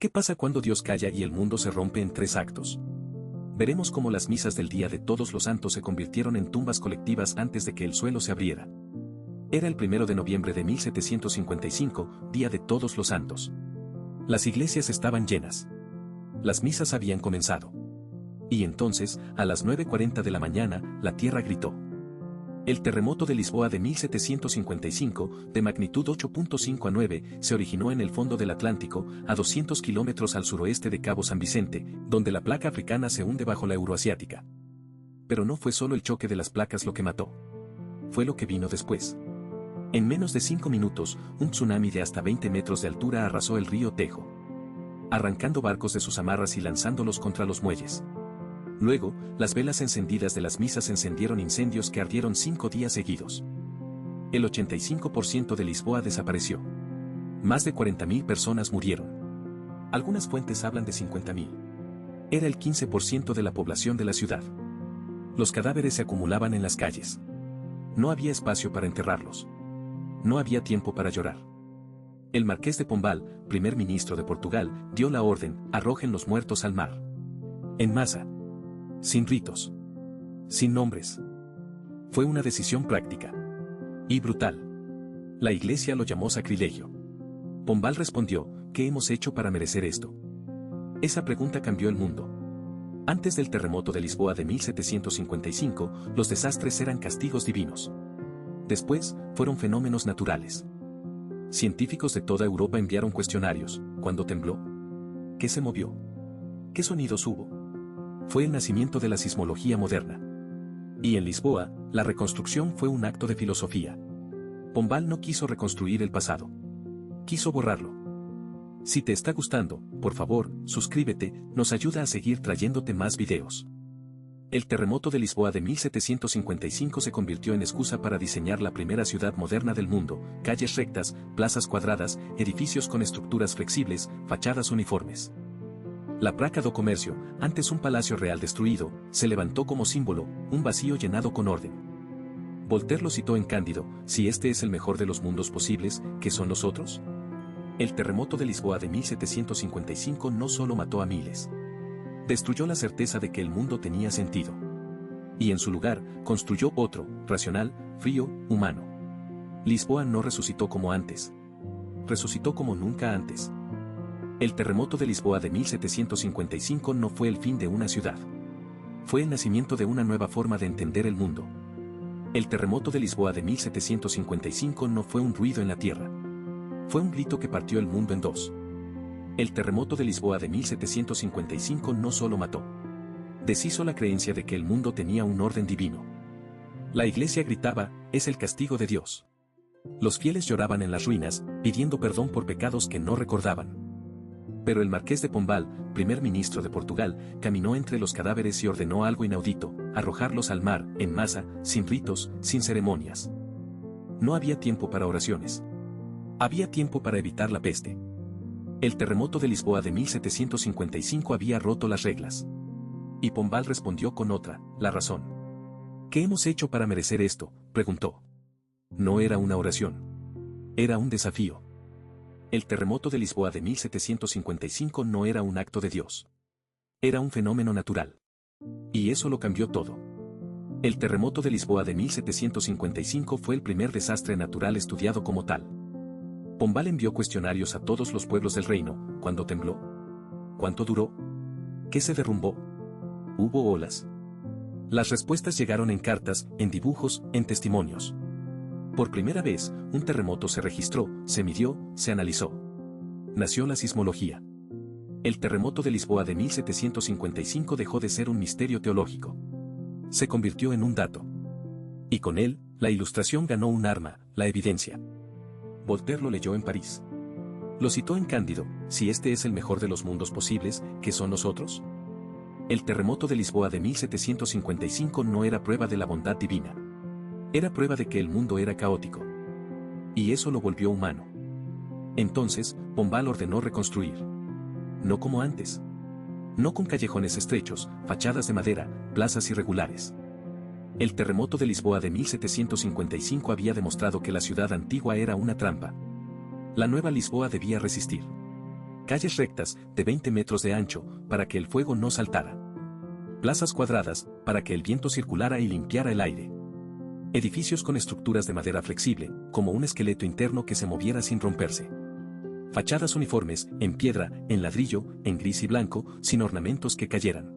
¿Qué pasa cuando Dios calla y el mundo se rompe en 3 actos? Veremos cómo las misas del Día de Todos los Santos se convirtieron en tumbas colectivas antes de que el suelo se abriera. Era el 1 de noviembre de 1755, Día de Todos los Santos. Las iglesias estaban llenas. Las misas habían comenzado. Y entonces, a las 9:40 de la mañana, la tierra gritó. El terremoto de Lisboa de 1755, de magnitud 8.5 a 9, se originó en el fondo del Atlántico, a 200 kilómetros al suroeste de Cabo San Vicente, donde la placa africana se hunde bajo la euroasiática. Pero no fue solo el choque de las placas lo que mató. Fue lo que vino después. En menos de 5 minutos, un tsunami de hasta 20 metros de altura arrasó el río Tejo, arrancando barcos de sus amarras y lanzándolos contra los muelles. Luego, las velas encendidas de las misas encendieron incendios que ardieron 5 días seguidos. El 85% de Lisboa desapareció. Más de 40.000 personas murieron. Algunas fuentes hablan de 50.000. Era el 15% de la población de la ciudad. Los cadáveres se acumulaban en las calles. No había espacio para enterrarlos. No había tiempo para llorar. El marqués de Pombal, primer ministro de Portugal, dio la orden: arrojen los muertos al mar. En masa. Sin ritos. Sin nombres. Fue una decisión práctica. Y brutal. La iglesia lo llamó sacrilegio. Pombal respondió: ¿qué hemos hecho para merecer esto? Esa pregunta cambió el mundo. Antes del terremoto de Lisboa de 1755, los desastres eran castigos divinos. Después, fueron fenómenos naturales. Científicos de toda Europa enviaron cuestionarios. ¿Cuándo tembló? ¿Qué se movió? ¿Qué sonidos hubo? Fue el nacimiento de la sismología moderna. Y en Lisboa, la reconstrucción fue un acto de filosofía. Pombal no quiso reconstruir el pasado. Quiso borrarlo. Si te está gustando, por favor, suscríbete, nos ayuda a seguir trayéndote más videos. El terremoto de Lisboa de 1755 se convirtió en excusa para diseñar la primera ciudad moderna del mundo: calles rectas, plazas cuadradas, edificios con estructuras flexibles, fachadas uniformes. La Praça do Comércio, antes un palacio real destruido, se levantó como símbolo, un vacío llenado con orden. Voltaire lo citó en Cándido: si este es el mejor de los mundos posibles, ¿qué son los otros? El terremoto de Lisboa de 1755 no solo mató a miles. Destruyó la certeza de que el mundo tenía sentido. Y en su lugar, construyó otro, racional, frío, humano. Lisboa no resucitó como antes. Resucitó como nunca antes. El terremoto de Lisboa de 1755 no fue el fin de una ciudad. Fue el nacimiento de una nueva forma de entender el mundo. El terremoto de Lisboa de 1755 no fue un ruido en la tierra. Fue un grito que partió el mundo en dos. El terremoto de Lisboa de 1755 no solo mató. Deshizo la creencia de que el mundo tenía un orden divino. La iglesia gritaba: es el castigo de Dios. Los fieles lloraban en las ruinas, pidiendo perdón por pecados que no recordaban. Pero el marqués de Pombal, primer ministro de Portugal, caminó entre los cadáveres y ordenó algo inaudito: arrojarlos al mar, en masa, sin ritos, sin ceremonias. No había tiempo para oraciones. Había tiempo para evitar la peste. El terremoto de Lisboa de 1755 había roto las reglas. Y Pombal respondió con otra: la razón. ¿Qué hemos hecho para merecer esto?, preguntó. No era una oración. Era un desafío. El terremoto de Lisboa de 1755 no era un acto de Dios. Era un fenómeno natural. Y eso lo cambió todo. El terremoto de Lisboa de 1755 fue el primer desastre natural estudiado como tal. Pombal envió cuestionarios a todos los pueblos del reino: ¿cuándo tembló? ¿Cuánto duró? ¿Qué se derrumbó? ¿Hubo olas? Las respuestas llegaron en cartas, en dibujos, en testimonios. Por primera vez, un terremoto se registró, se midió, se analizó. Nació la sismología. El terremoto de Lisboa de 1755 dejó de ser un misterio teológico. Se convirtió en un dato. Y con él, la ilustración ganó un arma: la evidencia. Voltaire lo leyó en París. Lo citó en Cándido: si este es el mejor de los mundos posibles, ¿qué son los otros? El terremoto de Lisboa de 1755 no era prueba de la bondad divina. Era prueba de que el mundo era caótico. Y eso lo volvió humano. Entonces, Pombal ordenó reconstruir. No como antes. No con callejones estrechos, fachadas de madera, plazas irregulares. El terremoto de Lisboa de 1755 había demostrado que la ciudad antigua era una trampa. La nueva Lisboa debía resistir. Calles rectas, de 20 metros de ancho, para que el fuego no saltara. Plazas cuadradas, para que el viento circulara y limpiara el aire. Edificios con estructuras de madera flexible, como un esqueleto interno que se moviera sin romperse. Fachadas uniformes, en piedra, en ladrillo, en gris y blanco, sin ornamentos que cayeran.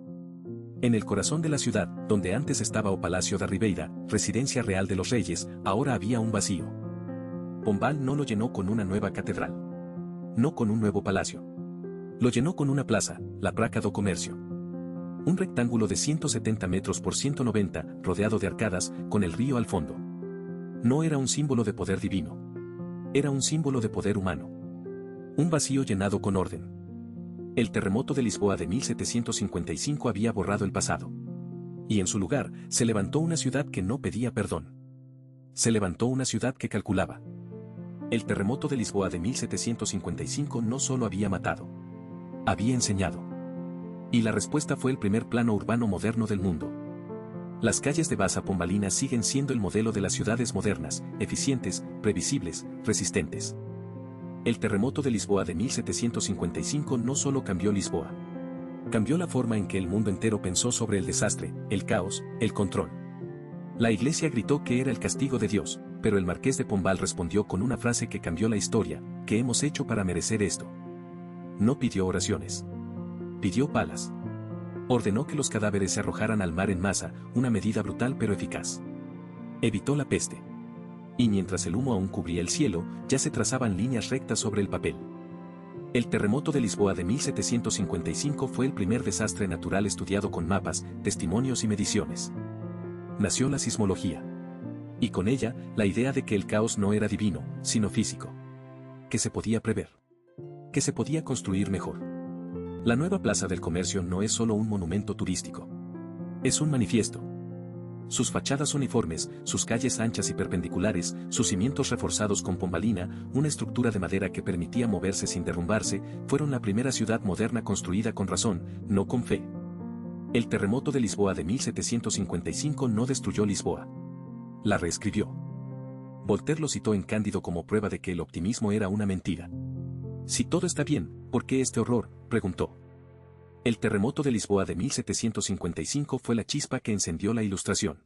En el corazón de la ciudad, donde antes estaba o Palacio da Ribeira, residencia real de los reyes, ahora había un vacío. Pombal no lo llenó con una nueva catedral. No con un nuevo palacio. Lo llenó con una plaza, la Praça do Comércio. Un rectángulo de 170 metros por 190, rodeado de arcadas, con el río al fondo. No era un símbolo de poder divino. Era un símbolo de poder humano. Un vacío llenado con orden. El terremoto de Lisboa de 1755 había borrado el pasado. Y en su lugar, se levantó una ciudad que no pedía perdón. Se levantó una ciudad que calculaba. El terremoto de Lisboa de 1755 no solo había matado. Había enseñado. Y la respuesta fue el primer plano urbano moderno del mundo. Las calles de Baça Pombalina siguen siendo el modelo de las ciudades modernas, eficientes, previsibles, resistentes. El terremoto de Lisboa de 1755 no solo cambió Lisboa. Cambió la forma en que el mundo entero pensó sobre el desastre, el caos, el control. La iglesia gritó que era el castigo de Dios, pero el marqués de Pombal respondió con una frase que cambió la historia: ¿qué hemos hecho para merecer esto? No pidió oraciones. Pidió palas. Ordenó que los cadáveres se arrojaran al mar en masa, una medida brutal pero eficaz. Evitó la peste. Y mientras el humo aún cubría el cielo, ya se trazaban líneas rectas sobre el papel. El terremoto de Lisboa de 1755 fue el primer desastre natural estudiado con mapas, testimonios y mediciones. Nació la sismología. Y con ella, la idea de que el caos no era divino, sino físico. Que se podía prever. Que se podía construir mejor. La nueva Plaza del Comercio no es solo un monumento turístico. Es un manifiesto. Sus fachadas uniformes, sus calles anchas y perpendiculares, sus cimientos reforzados con pombalina, una estructura de madera que permitía moverse sin derrumbarse, fueron la primera ciudad moderna construida con razón, no con fe. El terremoto de Lisboa de 1755 no destruyó Lisboa. La reescribió. Voltaire lo citó en Cándido como prueba de que el optimismo era una mentira. Si todo está bien, ¿por qué este horror?, preguntó. El terremoto de Lisboa de 1755 fue la chispa que encendió la Ilustración.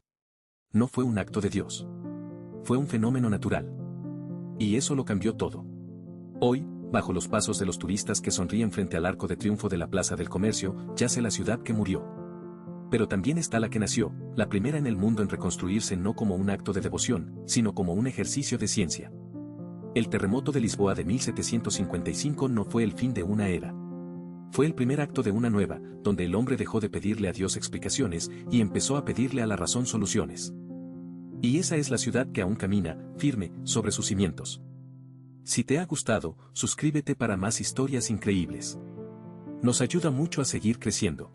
No fue un acto de Dios. Fue un fenómeno natural. Y eso lo cambió todo. Hoy, bajo los pasos de los turistas que sonríen frente al Arco de Triunfo de la Plaza del Comercio, yace la ciudad que murió. Pero también está la que nació, la primera en el mundo en reconstruirse no como un acto de devoción, sino como un ejercicio de ciencia. El terremoto de Lisboa de 1755 no fue el fin de una era. Fue el primer acto de una nueva, donde el hombre dejó de pedirle a Dios explicaciones y empezó a pedirle a la razón soluciones. Y esa es la ciudad que aún camina, firme, sobre sus cimientos. Si te ha gustado, suscríbete para más historias increíbles. Nos ayuda mucho a seguir creciendo.